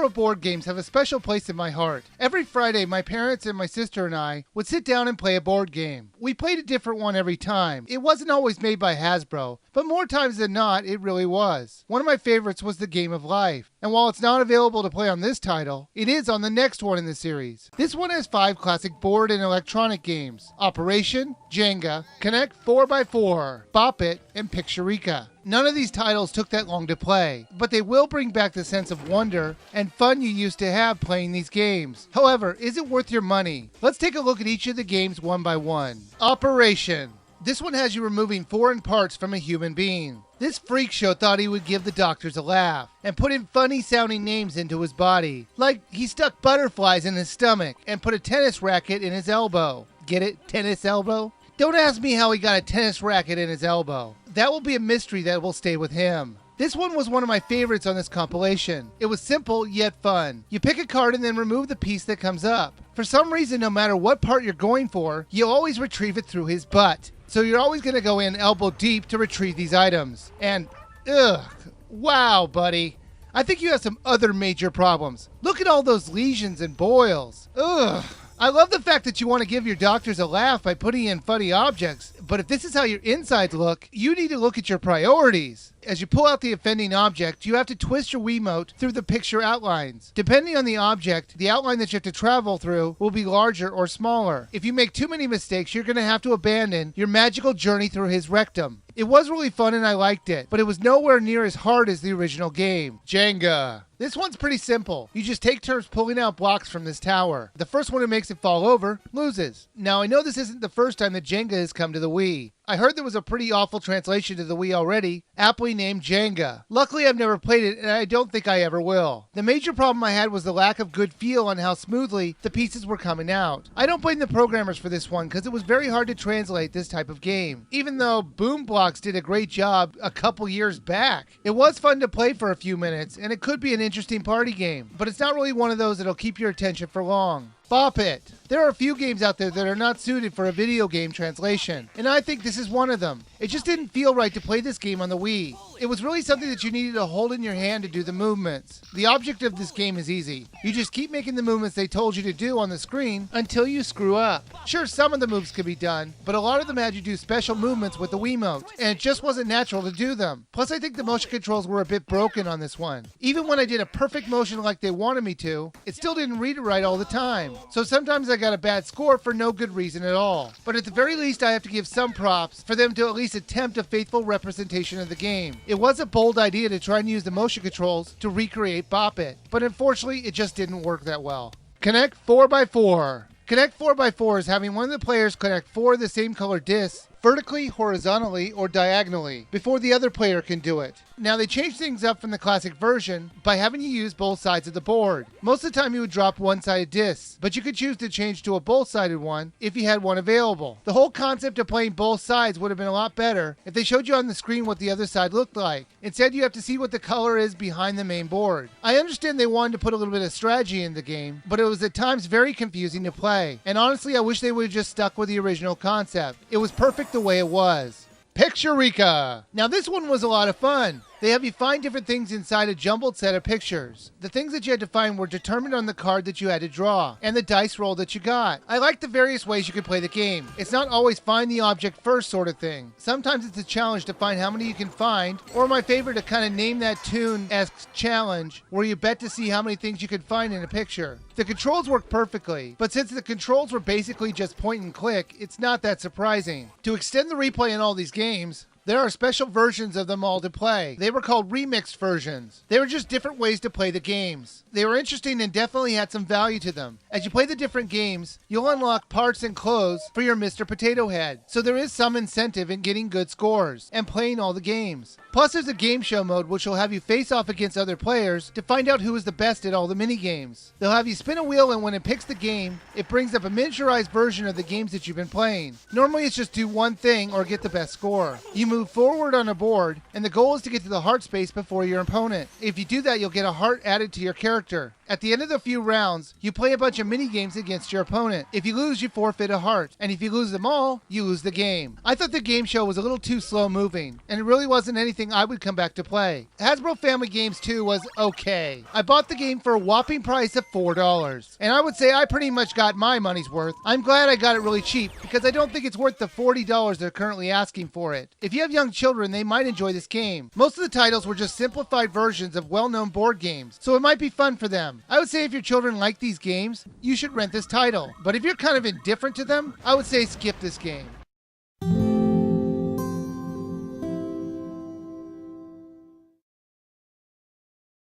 Retro board games have a special place in my heart. Every Friday, my parents and my sister and I would sit down and play a board game. We played a different one every time. It wasn't always made by Hasbro, but more times than not, it really was. One of my favorites was the Game of Life, and while it's not available to play on this title, it is on the next one in the series. This one has 5 classic board and electronic games: Operation, Jenga, Connect 4x4, Bop It, and Picturica. None of these titles took that long to play, but they will bring back the sense of wonder and fun you used to have playing these games. However, is it worth your money? Let's take a look at each of the games one by one. Operation. This one has you removing foreign parts from a human being. This freak show thought he would give the doctors a laugh and put in funny sounding names into his body. Like he stuck butterflies in his stomach and put a tennis racket in his elbow. Get it? Tennis elbow? Don't ask me how he got a tennis racket in his elbow. That will be a mystery that will stay with him. This one was one of my favorites on this compilation. It was simple yet fun. You pick a card and then remove the piece that comes up. For some reason, no matter what part you're going for, you always retrieve it through his butt. So you're always going to go in elbow deep to retrieve these items. And, wow, buddy. I think you have some other major problems. Look at all those lesions and boils. I love the fact that you want to give your doctors a laugh by putting in funny objects, but if this is how your insides look, you need to look at your priorities. As you pull out the offending object, you have to twist your Wiimote through the picture outlines. Depending on the object, the outline that you have to travel through will be larger or smaller. If you make too many mistakes, you're going to have to abandon your magical journey through his rectum. It was really fun and I liked it, but it was nowhere near as hard as the original game. Jenga. This one's pretty simple. You just take turns pulling out blocks from this tower. The first one who makes it fall over loses. Now I know this isn't the first time that Jenga has come to the Wii. I heard there was a pretty awful translation to the Wii already, aptly named Jenga. Luckily I've never played it and I don't think I ever will. The major problem I had was the lack of good feel on how smoothly the pieces were coming out. I don't blame the programmers for this one because it was very hard to translate this type of game. Even though Boom Blocks did a great job a couple years back. It was fun to play for a few minutes and it could be an interesting party game, but it's not really one of those that'll keep your attention for long. Bop It. There are a few games out there that are not suited for a video game translation, and I think this is one of them. It just didn't feel right to play this game on the Wii. It was really something that you needed to hold in your hand to do the movements. The object of this game is easy. You just keep making the movements they told you to do on the screen until you screw up. Sure, some of the moves could be done, but a lot of them had you do special movements with the Wiimote, and it just wasn't natural to do them. Plus, I think the motion controls were a bit broken on this one. Even when I did a perfect motion like they wanted me to, it still didn't read it right all the time. So sometimes I got a bad score for no good reason at all. But at the very least, I have to give some props for them to at least attempt a faithful representation of the game. It was a bold idea to try and use the motion controls to recreate Bop It, but unfortunately, it just didn't work that well. Connect 4x4. Connect 4x4 is having one of the players connect 4 of the same color discs vertically, horizontally, or diagonally before the other player can do it. Now they changed things up from the classic version by having you use both sides of the board. Most of the time you would drop one-sided discs, but you could choose to change to a both-sided one if you had one available. The whole concept of playing both sides would have been a lot better if they showed you on the screen what the other side looked like. Instead you have to see what the color is behind the main board. I understand they wanted to put a little bit of strategy in the game, but it was at times very confusing to play. And honestly I wish they would have just stuck with the original concept. It was perfect the way it was. Picturica. Now this one was a lot of fun. They have you find different things inside a jumbled set of pictures. The things that you had to find were determined on the card that you had to draw, and the dice roll that you got. I like the various ways you could play the game. It's not always find the object first sort of thing. Sometimes it's a challenge to find how many you can find, or my favorite, to kind of name that tune-esque challenge, where you bet to see how many things you could find in a picture. The controls work perfectly, but since the controls were basically just point and click, it's not that surprising. To extend the replay in all these games, there are special versions of them all to play. They were called remixed versions. They were just different ways to play the games. They were interesting and definitely had some value to them. As you play the different games, you'll unlock parts and clothes for your Mr. Potato Head. So there is some incentive in getting good scores and playing all the games. Plus there's a game show mode which will have you face off against other players to find out who is the best at all the mini games. They'll have you spin a wheel and when it picks the game, it brings up a miniaturized version of the games that you've been playing. Normally it's just do one thing or get the best score. You move forward on a board and the goal is to get to the heart space before your opponent. If you do that, you'll get a heart added to your character. At the end of the few rounds, you play a bunch of mini games against your opponent. If you lose, you forfeit a heart, and if you lose them all, you lose the game. I thought the game show was a little too slow moving, and it really wasn't anything I would come back to play. Hasbro Family Games 2 was okay. I bought the game for a whopping price of $4, and I would say I pretty much got my money's worth. I'm glad I got it really cheap, because I don't think it's worth the $40 they're currently asking for it. If you have young children, they might enjoy this game. Most of the titles were just simplified versions of well-known board games, so it might be fun for them. I would say if your children like these games, you should rent this title. But if you're kind of indifferent to them, I would say skip this game.